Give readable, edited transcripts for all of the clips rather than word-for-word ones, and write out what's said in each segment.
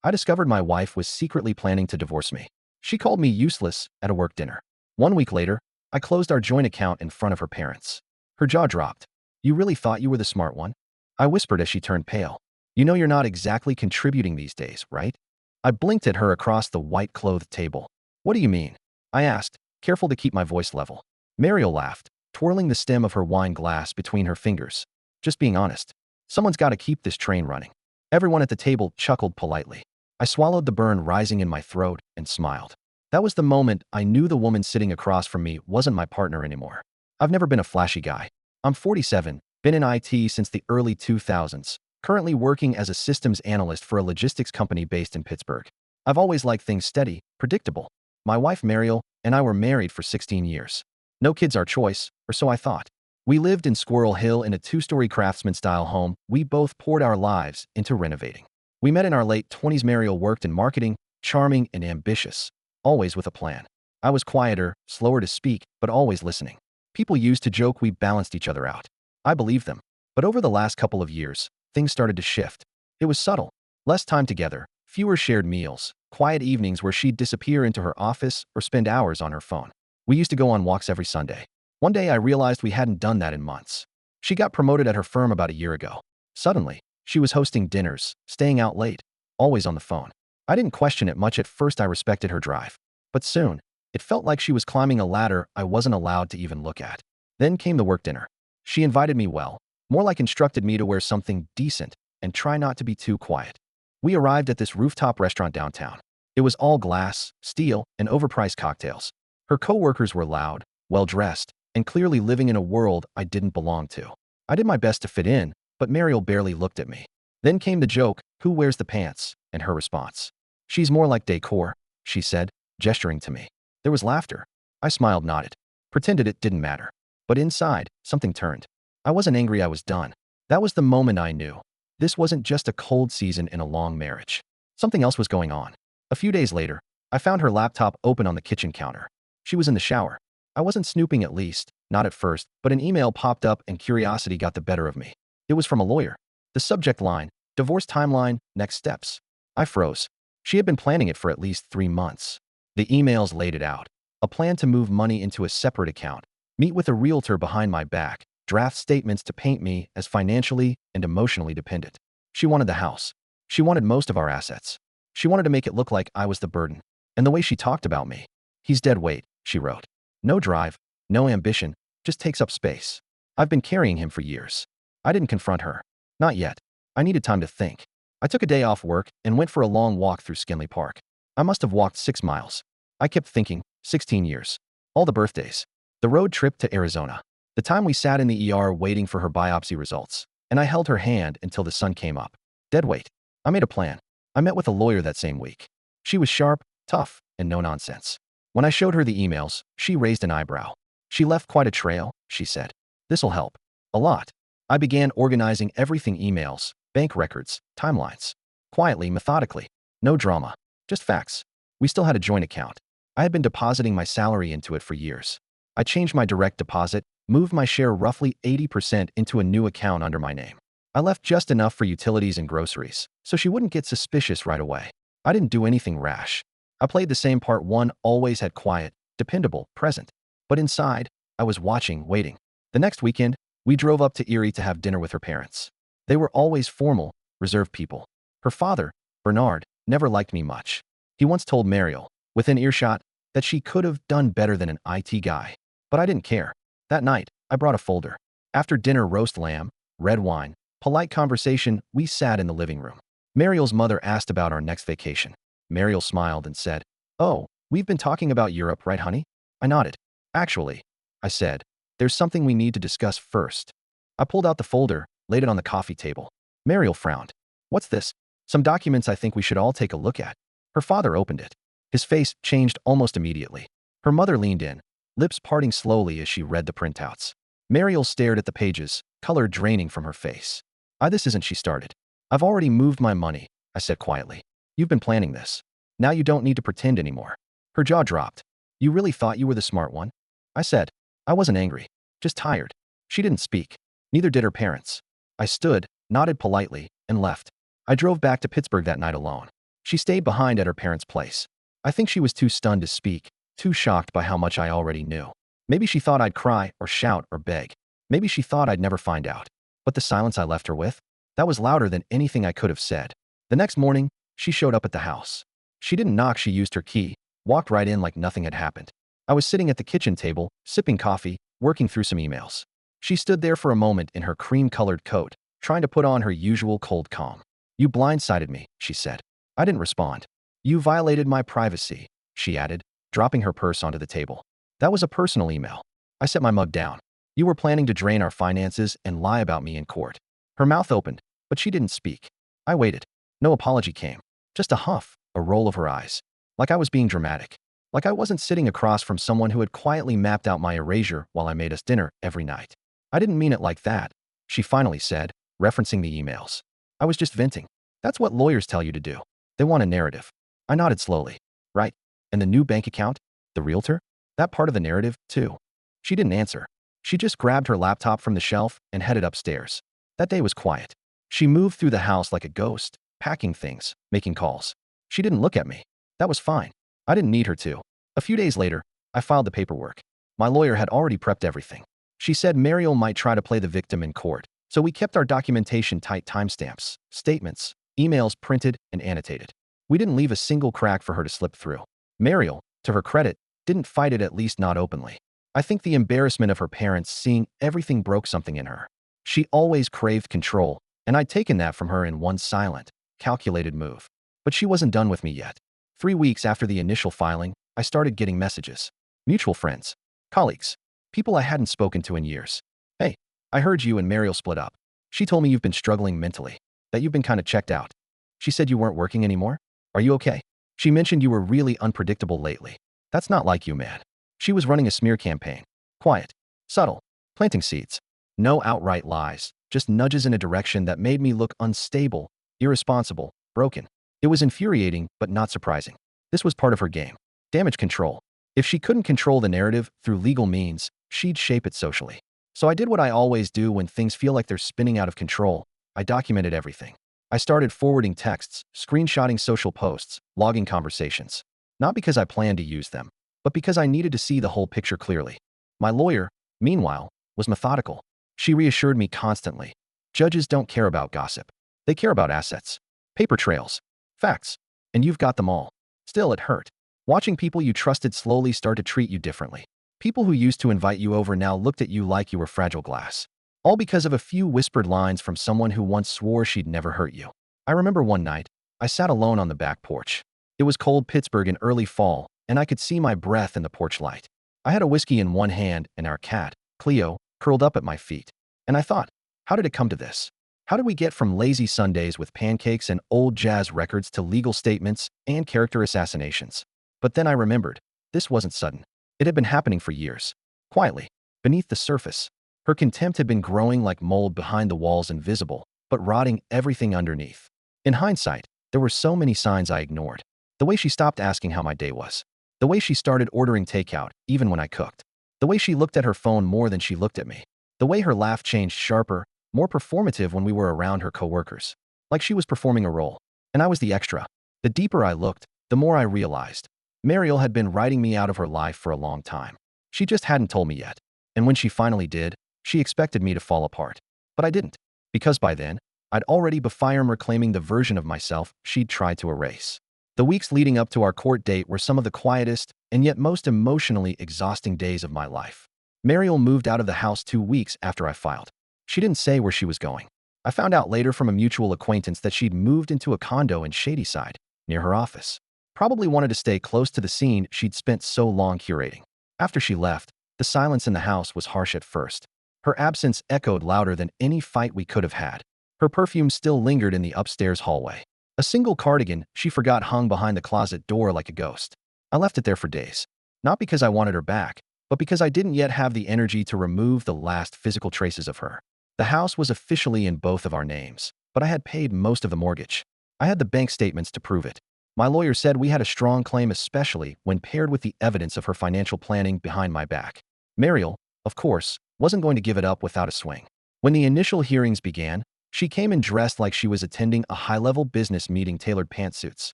I discovered my wife was secretly planning to divorce me. She called me useless at a work dinner. 1 week later, I closed our joint account in front of her parents. Her jaw dropped. "You really thought you were the smart one?" I whispered as she turned pale. "You know you're not exactly contributing these days, right?" I blinked at her across the white-clothed table. "What do you mean?" I asked, careful to keep my voice level. Mariel laughed, twirling the stem of her wine glass between her fingers. "Just being honest. Someone's got to keep this train running." Everyone at the table chuckled politely. I swallowed the burn rising in my throat and smiled. That was the moment I knew the woman sitting across from me wasn't my partner anymore. I've never been a flashy guy. I'm 47, been in IT since the early 2000s, currently working as a systems analyst for a logistics company based in Pittsburgh. I've always liked things steady, predictable. My wife Mariel and I were married for 16 years. No kids our choice, or so I thought. We lived in Squirrel Hill in a 2-story craftsman-style home we both poured our lives into renovating. We met in our late 20s. Mariel worked in marketing, charming and ambitious, always with a plan. I was quieter, slower to speak, but always listening. People used to joke we balanced each other out. I believed them. But over the last couple of years, things started to shift. It was subtle. Less time together, fewer shared meals, quiet evenings where she'd disappear into her office or spend hours on her phone. We used to go on walks every Sunday. One day I realized we hadn't done that in months. She got promoted at her firm about a year ago. Suddenly, she was hosting dinners, staying out late, always on the phone. I didn't question it much at first. I respected her drive. But soon, it felt like she was climbing a ladder I wasn't allowed to even look at. Then came the work dinner. She invited me well, more like instructed me to wear something decent and try not to be too quiet. We arrived at this rooftop restaurant downtown. It was all glass, steel, and overpriced cocktails. Her coworkers were loud, well-dressed, and clearly living in a world I didn't belong to. I did my best to fit in, but Mariel barely looked at me. Then came the joke, "Who wears the pants?" and her response. "She's more like decor," she said, gesturing to me. There was laughter. I smiled, nodded, pretended it didn't matter. But inside, something turned. I wasn't angry, I was done. That was the moment I knew. This wasn't just a cold season in a long marriage. Something else was going on. A few days later, I found her laptop open on the kitchen counter. She was in the shower. I wasn't snooping, at least, not at first, but an email popped up and curiosity got the better of me. It was from a lawyer. The subject line, "Divorce timeline, next steps." I froze. She had been planning it for at least 3 months. The emails laid it out. A plan to move money into a separate account, meet with a realtor behind my back, draft statements to paint me as financially and emotionally dependent. She wanted the house. She wanted most of our assets. She wanted to make it look like I was the burden. And the way she talked about me. "He's dead weight," she wrote. "No drive, no ambition, just takes up space. I've been carrying him for years." I didn't confront her. Not yet. I needed time to think. I took a day off work and went for a long walk through Skinley Park. I must have walked 6 miles. I kept thinking, 16 years. All the birthdays. The road trip to Arizona. The time we sat in the ER waiting for her biopsy results. And I held her hand until the sun came up. Dead weight. I made a plan. I met with a lawyer that same week. She was sharp, tough, and no nonsense. When I showed her the emails, she raised an eyebrow. "She left quite a trail," she said. "This'll help. A lot." I began organizing everything: emails, bank records, timelines. Quietly, methodically. No drama. Just facts. We still had a joint account. I had been depositing my salary into it for years. I changed my direct deposit, moved my share roughly 80% into a new account under my name. I left just enough for utilities and groceries, so she wouldn't get suspicious right away. I didn't do anything rash. I played the same part one always had: quiet, dependable, present. But inside, I was watching, waiting. The next weekend, we drove up to Erie to have dinner with her parents. They were always formal, reserved people. Her father, Bernard, never liked me much. He once told Mariel, within earshot, that she could have done better than an IT guy. But I didn't care. That night, I brought a folder. After dinner, roast lamb, red wine, polite conversation. We sat in the living room. Mariel's mother asked about our next vacation. Mariel smiled and said, "Oh, we've been talking about Europe, right, honey?" I nodded. "Actually," I said, "there's something we need to discuss first." I pulled out the folder, laid it on the coffee table. Mariel frowned. "What's this?" "Some documents I think we should all take a look at." Her father opened it. His face changed almost immediately. Her mother leaned in, lips parting slowly as she read the printouts. Mariel stared at the pages, color draining from her face. This isn't," she started. "I've already moved my money," I said quietly. "You've been planning this. Now you don't need to pretend anymore." Her jaw dropped. "You really thought you were the smart one?" I said. I wasn't angry, just tired. She didn't speak. Neither did her parents. I stood, nodded politely, and left. I drove back to Pittsburgh that night alone. She stayed behind at her parents' place. I think she was too stunned to speak, too shocked by how much I already knew. Maybe she thought I'd cry or shout or beg. Maybe she thought I'd never find out. But the silence I left her with? That was louder than anything I could have said. The next morning, she showed up at the house. She didn't knock, she used her key, walked right in like nothing had happened. I was sitting at the kitchen table, sipping coffee, working through some emails. She stood there for a moment in her cream-colored coat, trying to put on her usual cold calm. "You blindsided me," she said. I didn't respond. "You violated my privacy," she added, dropping her purse onto the table. "That was a personal email." I set my mug down. "You were planning to drain our finances and lie about me in court." Her mouth opened, but she didn't speak. I waited. No apology came. Just a huff, a roll of her eyes. Like I was being dramatic. Like I wasn't sitting across from someone who had quietly mapped out my erasure while I made us dinner every night. "I didn't mean it like that," she finally said, referencing the emails. "I was just venting. That's what lawyers tell you to do. They want a narrative." I nodded slowly. "Right. And the new bank account? The realtor? That part of the narrative, too." She didn't answer. She just grabbed her laptop from the shelf and headed upstairs. That day was quiet. She moved through the house like a ghost, packing things, making calls. She didn't look at me. That was fine. I didn't need her to. A few days later, I filed the paperwork. My lawyer had already prepped everything. She said Mariel might try to play the victim in court, so we kept our documentation tight: timestamps, statements, emails printed and annotated. We didn't leave a single crack for her to slip through. Mariel, to her credit, didn't fight it, at least not openly. I think the embarrassment of her parents seeing everything broke something in her. She always craved control, and I'd taken that from her in one silent, calculated move. But she wasn't done with me yet. 3 weeks after the initial filing, I started getting messages. Mutual friends, colleagues, people I hadn't spoken to in years. "Hey, I heard you and Mariel split up. She told me you've been struggling mentally, that you've been kind of checked out. She said you weren't working anymore. Are you okay? She mentioned you were really unpredictable lately. That's not like you, man." She was running a smear campaign. Quiet, subtle, planting seeds. No outright lies, just nudges in a direction that made me look unstable, irresponsible, broken. It was infuriating, but not surprising. This was part of her game. Damage control. If she couldn't control the narrative through legal means, she'd shape it socially. So I did what I always do when things feel like they're spinning out of control. I documented everything. I started forwarding texts, screenshotting social posts, logging conversations. Not because I planned to use them, but because I needed to see the whole picture clearly. My lawyer, meanwhile, was methodical. She reassured me constantly. Judges don't care about gossip. They care about assets, paper trails, facts, and you've got them all. Still, it hurt. Watching people you trusted slowly start to treat you differently. People who used to invite you over now looked at you like you were fragile glass. All because of a few whispered lines from someone who once swore she'd never hurt you. I remember one night, I sat alone on the back porch. It was cold Pittsburgh in early fall, and I could see my breath in the porch light. I had a whiskey in one hand and our cat, Cleo, curled up at my feet. And I thought, how did it come to this? How did we get from lazy Sundays with pancakes and old jazz records to legal statements and character assassinations? But then I remembered, this wasn't sudden. It had been happening for years. Quietly, beneath the surface. Her contempt had been growing like mold behind the walls, invisible, but rotting everything underneath. In hindsight, there were so many signs I ignored. The way she stopped asking how my day was. The way she started ordering takeout, even when I cooked. The way she looked at her phone more than she looked at me. The way her laugh changed sharper, more performative when we were around her coworkers. Like she was performing a role. And I was the extra. The deeper I looked, the more I realized. Mariel had been writing me out of her life for a long time. She just hadn't told me yet. And when she finally did, she expected me to fall apart. But I didn't. Because by then, I'd already been reclaiming the version of myself she'd tried to erase. The weeks leading up to our court date were some of the quietest and yet most emotionally exhausting days of my life. Mariel moved out of the house 2 weeks after I filed. She didn't say where she was going. I found out later from a mutual acquaintance that she'd moved into a condo in Shadyside, near her office. Probably wanted to stay close to the scene she'd spent so long curating. After she left, the silence in the house was harsh at first. Her absence echoed louder than any fight we could have had. Her perfume still lingered in the upstairs hallway. A single cardigan she forgot hung behind the closet door like a ghost. I left it there for days. Not because I wanted her back, but because I didn't yet have the energy to remove the last physical traces of her. The house was officially in both of our names, but I had paid most of the mortgage. I had the bank statements to prove it. My lawyer said we had a strong claim, especially when paired with the evidence of her financial planning behind my back. Mariel, of course, wasn't going to give it up without a swing. When the initial hearings began, she came in dressed like she was attending a high-level business meeting: tailored pantsuits,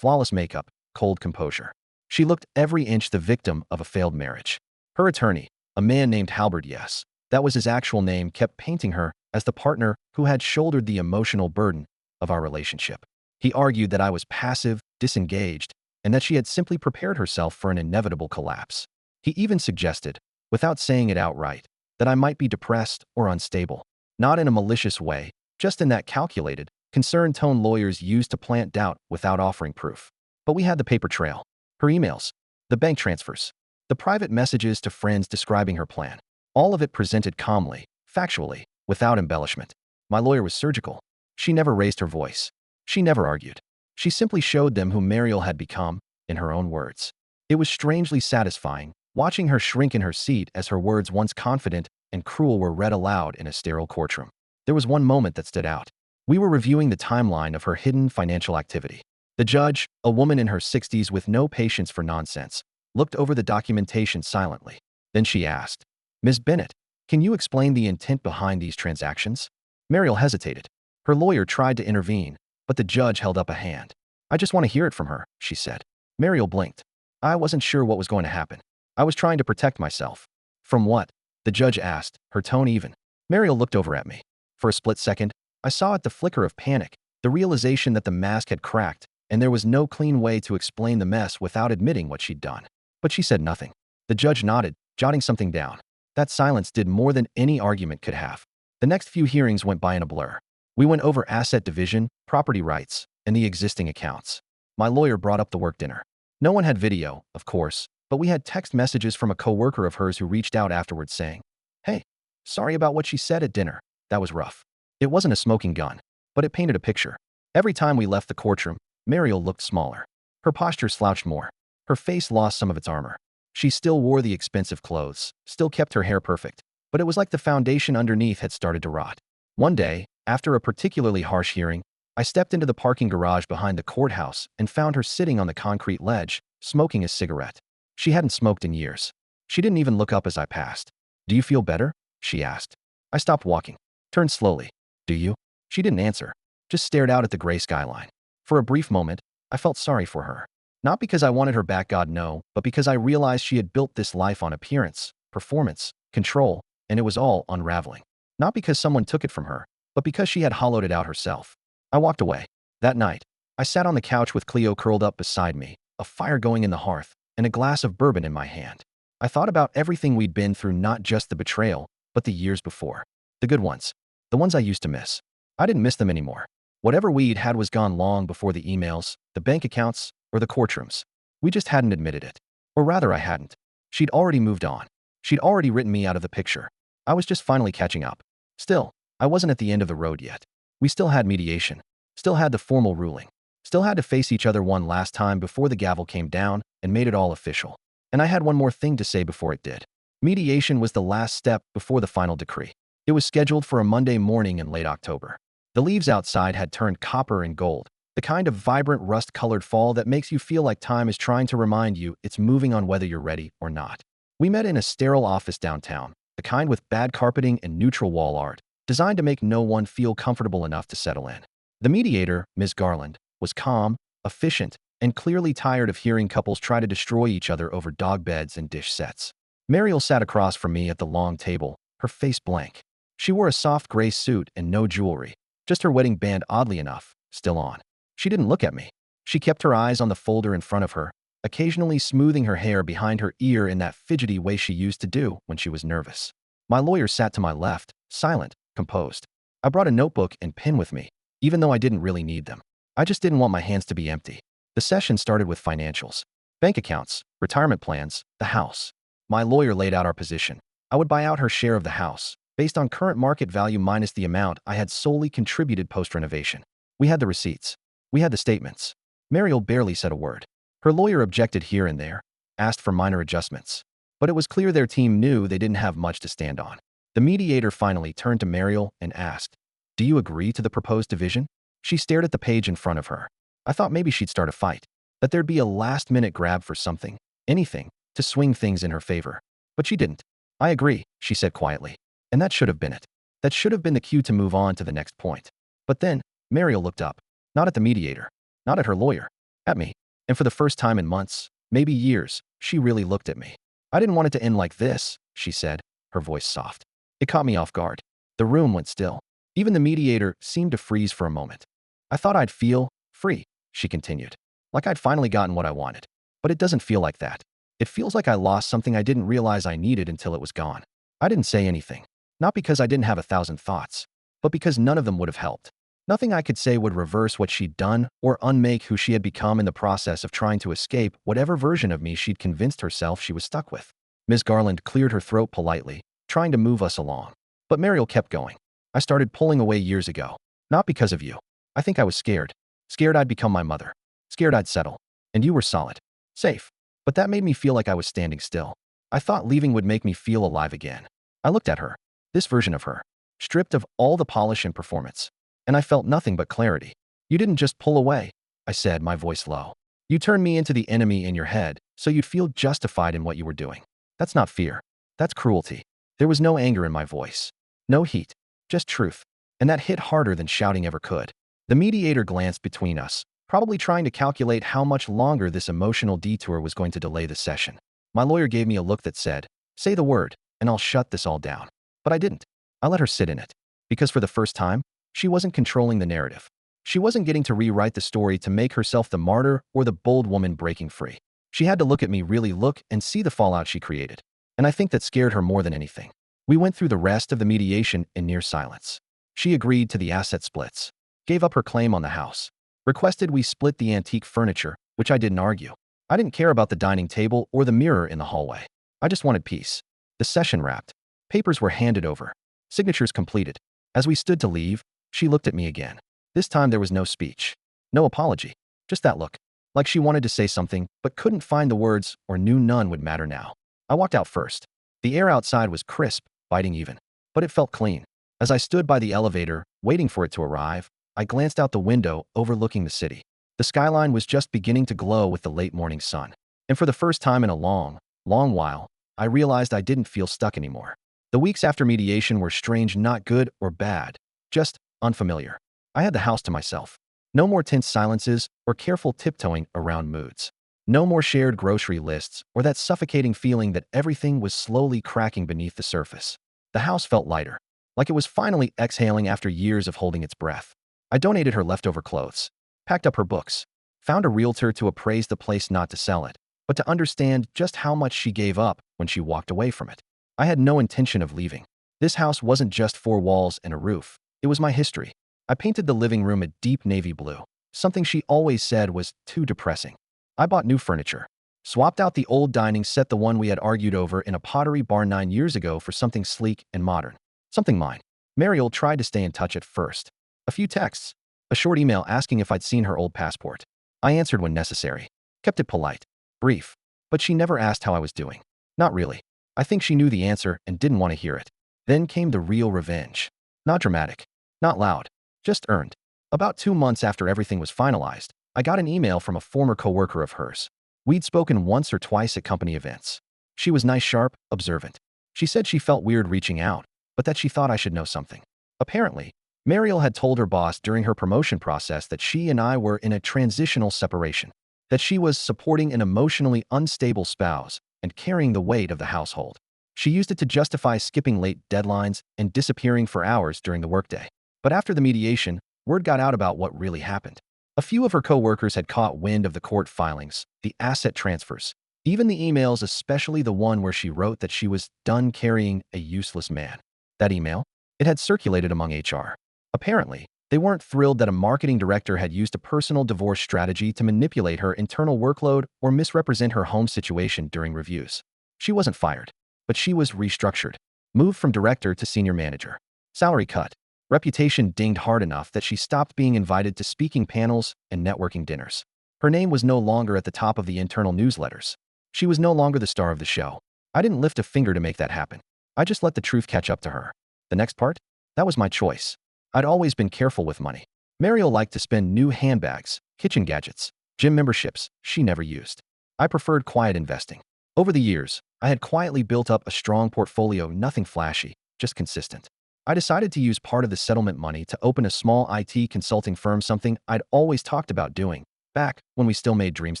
flawless makeup, cold composure. She looked every inch the victim of a failed marriage. Her attorney, a man named Halbert, yes, that was his actual name, kept painting her as the partner who had shouldered the emotional burden of our relationship. He argued that I was passive, disengaged, and that she had simply prepared herself for an inevitable collapse. He even suggested, without saying it outright, that I might be depressed or unstable. Not in a malicious way, just in that calculated, concerned tone lawyers use to plant doubt without offering proof. But we had the paper trail. Her emails, the bank transfers, the private messages to friends describing her plan. All of it presented calmly, factually, without embellishment. My lawyer was surgical. She never raised her voice. She never argued. She simply showed them who Mariel had become, in her own words. It was strangely satisfying, watching her shrink in her seat as her words, once confident and cruel, were read aloud in a sterile courtroom. There was one moment that stood out. We were reviewing the timeline of her hidden financial activity. The judge, a woman in her 60s with no patience for nonsense, looked over the documentation silently. Then she asked, "Ms. Bennett, can you explain the intent behind these transactions?" Mariel hesitated. Her lawyer tried to intervene, but the judge held up a hand. "I just want to hear it from her," she said. Mariel blinked. I wasn't sure what was going to happen. I was trying to protect myself. "From what?" the judge asked, her tone even. Mariel looked over at me. For a split second, I saw it, the flicker of panic, the realization that the mask had cracked, and there was no clean way to explain the mess without admitting what she'd done. But she said nothing. The judge nodded, jotting something down. That silence did more than any argument could have. The next few hearings went by in a blur. We went over asset division, property rights, and the existing accounts. My lawyer brought up the work dinner. No one had video, of course, but we had text messages from a coworker of hers who reached out afterwards saying, "Hey, sorry about what she said at dinner. That was rough." It wasn't a smoking gun, but it painted a picture. Every time we left the courtroom, Mariel looked smaller. Her posture slouched more. Her face lost some of its armor. She still wore the expensive clothes, still kept her hair perfect, but it was like the foundation underneath had started to rot. One day, after a particularly harsh hearing, I stepped into the parking garage behind the courthouse and found her sitting on the concrete ledge, smoking a cigarette. She hadn't smoked in years. She didn't even look up as I passed. "Do you feel better?" she asked. I stopped walking, turned slowly. "Do you?" She didn't answer, just stared out at the gray skyline. For a brief moment, I felt sorry for her. Not because I wanted her back, God no, but because I realized she had built this life on appearance, performance, control, and it was all unraveling. Not because someone took it from her, but because she had hollowed it out herself. I walked away. That night, I sat on the couch with Cleo curled up beside me, a fire going in the hearth, and a glass of bourbon in my hand. I thought about everything we'd been through, not just the betrayal, but the years before. The good ones. The ones I used to miss. I didn't miss them anymore. Whatever we'd had was gone long before the emails, the bank accounts, or the courtrooms. We just hadn't admitted it. Or rather, I hadn't. She'd already moved on. She'd already written me out of the picture. I was just finally catching up. Still, I wasn't at the end of the road yet. We still had mediation. Still had the formal ruling. Still had to face each other one last time before the gavel came down and made it all official. And I had one more thing to say before it did. Mediation was the last step before the final decree. It was scheduled for a Monday morning in late October. The leaves outside had turned copper and gold, the kind of vibrant rust-colored fall that makes you feel like time is trying to remind you it's moving on whether you're ready or not. We met in a sterile office downtown, the kind with bad carpeting and neutral wall art, designed to make no one feel comfortable enough to settle in. The mediator, Ms. Garland, was calm, efficient, and clearly tired of hearing couples try to destroy each other over dog beds and dish sets. Mariel sat across from me at the long table, her face blank. She wore a soft gray suit and no jewelry, just her wedding band, oddly enough, still on. She didn't look at me. She kept her eyes on the folder in front of her, occasionally smoothing her hair behind her ear in that fidgety way she used to do when she was nervous. My lawyer sat to my left, silent, composed. I brought a notebook and pen with me, even though I didn't really need them. I just didn't want my hands to be empty. The session started with financials, bank accounts, retirement plans, the house. My lawyer laid out our position. I would buy out her share of the house, based on current market value minus the amount I had solely contributed post-renovation. We had the receipts. We had the statements. Mariel barely said a word. Her lawyer objected here and there, asked for minor adjustments. But it was clear their team knew they didn't have much to stand on. The mediator finally turned to Mariel and asked, "Do you agree to the proposed division?" She stared at the page in front of her. I thought maybe she'd start a fight, that there'd be a last-minute grab for something, anything, to swing things in her favor. But she didn't. "I agree," she said quietly. And that should have been it. That should have been the cue to move on to the next point. But then, Mariel looked up. Not at the mediator. Not at her lawyer. At me. And for the first time in months, maybe years, she really looked at me. I didn't want it to end like this, she said, her voice soft. It caught me off guard. The room went still. Even the mediator seemed to freeze for a moment. I thought I'd feel free, she continued. Like I'd finally gotten what I wanted. But it doesn't feel like that. It feels like I lost something I didn't realize I needed until it was gone. I didn't say anything. Not because I didn't have 1,000 thoughts, but because none of them would have helped. Nothing I could say would reverse what she'd done or unmake who she had become in the process of trying to escape whatever version of me she'd convinced herself she was stuck with. Ms. Garland cleared her throat politely, trying to move us along. But Mariel kept going. I started pulling away years ago. Not because of you. I think I was scared. Scared I'd become my mother. Scared I'd settle. And you were solid. Safe. But that made me feel like I was standing still. I thought leaving would make me feel alive again. I looked at her. This version of her. Stripped of all the polish and performance. And I felt nothing but clarity. You didn't just pull away, I said, my voice low. You turned me into the enemy in your head, so you'd feel justified in what you were doing. That's not fear. That's cruelty. There was no anger in my voice. No heat. Just truth. And that hit harder than shouting ever could. The mediator glanced between us, probably trying to calculate how much longer this emotional detour was going to delay the session. My lawyer gave me a look that said, say the word, and I'll shut this all down. But I didn't. I let her sit in it. Because for the first time, she wasn't controlling the narrative. She wasn't getting to rewrite the story to make herself the martyr or the bold woman breaking free. She had to look at me, really look, and see the fallout she created. And I think that scared her more than anything. We went through the rest of the mediation in near silence. She agreed to the asset splits, gave up her claim on the house, requested we split the antique furniture, which I didn't argue. I didn't care about the dining table or the mirror in the hallway. I just wanted peace. The session wrapped. Papers were handed over. Signatures completed. As we stood to leave, she looked at me again. This time there was no speech. No apology. Just that look. Like she wanted to say something, but couldn't find the words or knew none would matter now. I walked out first. The air outside was crisp, biting even. But it felt clean. As I stood by the elevator, waiting for it to arrive, I glanced out the window overlooking the city. The skyline was just beginning to glow with the late morning sun. And for the first time in a long, long while, I realized I didn't feel stuck anymore. The weeks after mediation were strange, not good or bad, just unfamiliar. I had the house to myself. No more tense silences or careful tiptoeing around moods. No more shared grocery lists or that suffocating feeling that everything was slowly cracking beneath the surface. The house felt lighter, like it was finally exhaling after years of holding its breath. I donated her leftover clothes, packed up her books, found a realtor to appraise the place, not to sell it, but to understand just how much she gave up when she walked away from it. I had no intention of leaving. This house wasn't just 4 walls and a roof. It was my history. I painted the living room a deep navy blue, something she always said was too depressing. I bought new furniture, swapped out the old dining set, the one we had argued over in a pottery barn 9 years ago, for something sleek and modern. Something mine. Mariel tried to stay in touch at first. A few texts, a short email asking if I'd seen her old passport. I answered when necessary. Kept it polite, brief, but she never asked how I was doing. Not really. I think she knew the answer and didn't want to hear it. Then came the real revenge. Not dramatic, not loud, just earned. About 2 months after everything was finalized, I got an email from a former coworker of hers. We'd spoken once or twice at company events. She was nice, sharp, observant. She said she felt weird reaching out, but that she thought I should know something. Apparently, Mariel had told her boss during her promotion process that she and I were in a transitional separation, that she was supporting an emotionally unstable spouse and carrying the weight of the household. She used it to justify skipping late deadlines and disappearing for hours during the workday. But after the mediation, word got out about what really happened. A few of her coworkers had caught wind of the court filings, the asset transfers, even the emails, especially the one where she wrote that she was done carrying a useless man. That email? It had circulated among HR. Apparently, they weren't thrilled that a marketing director had used a personal divorce strategy to manipulate her internal workload or misrepresent her home situation during reviews. She wasn't fired, but she was restructured, moved from director to senior manager. Salary cut. Reputation dinged hard enough that she stopped being invited to speaking panels and networking dinners. Her name was no longer at the top of the internal newsletters. She was no longer the star of the show. I didn't lift a finger to make that happen. I just let the truth catch up to her. The next part? That was my choice. I'd always been careful with money. Mariel liked to spend new handbags, kitchen gadgets, gym memberships she never used. I preferred quiet investing. Over the years, I had quietly built up a strong portfolio, nothing flashy, just consistent. I decided to use part of the settlement money to open a small IT consulting firm, something I'd always talked about doing, Back when we still made dreams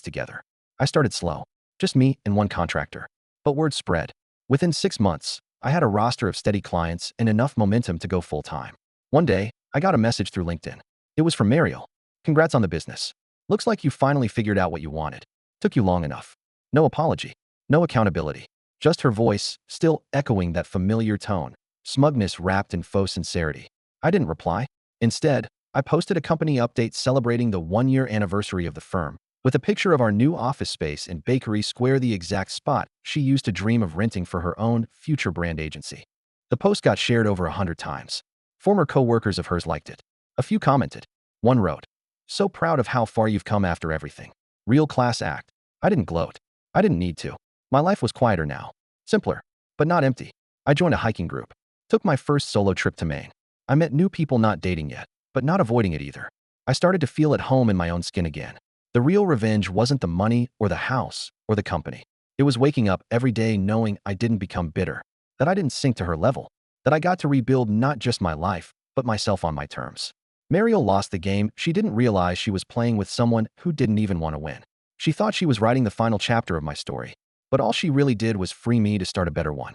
together. I started slow, just me and one contractor. But word spread. Within 6 months, I had a roster of steady clients and enough momentum to go full-time. One day, I got a message through LinkedIn. It was from Mariel. Congrats on the business. Looks like you finally figured out what you wanted. Took you long enough. No apology. No accountability. Just her voice, still echoing that familiar tone. Smugness wrapped in faux sincerity. I didn't reply. Instead, I posted a company update celebrating the 1-year anniversary of the firm, with a picture of our new office space in Bakery Square, the exact spot she used to dream of renting for her own future brand agency. The post got shared over 100 times. Former co-workers of hers liked it. A few commented. One wrote, "So proud of how far you've come after everything. Real class act." I didn't gloat. I didn't need to. My life was quieter now. Simpler, but not empty. I joined a hiking group. Took my first solo trip to Maine. I met new people, not dating yet, but not avoiding it either. I started to feel at home in my own skin again. The real revenge wasn't the money or the house or the company. It was waking up every day knowing I didn't become bitter, that I didn't sink to her level, that I got to rebuild not just my life, but myself on my terms. Mariel lost the game. She didn't realize she was playing with someone who didn't even want to win. She thought she was writing the final chapter of my story, but all she really did was free me to start a better one.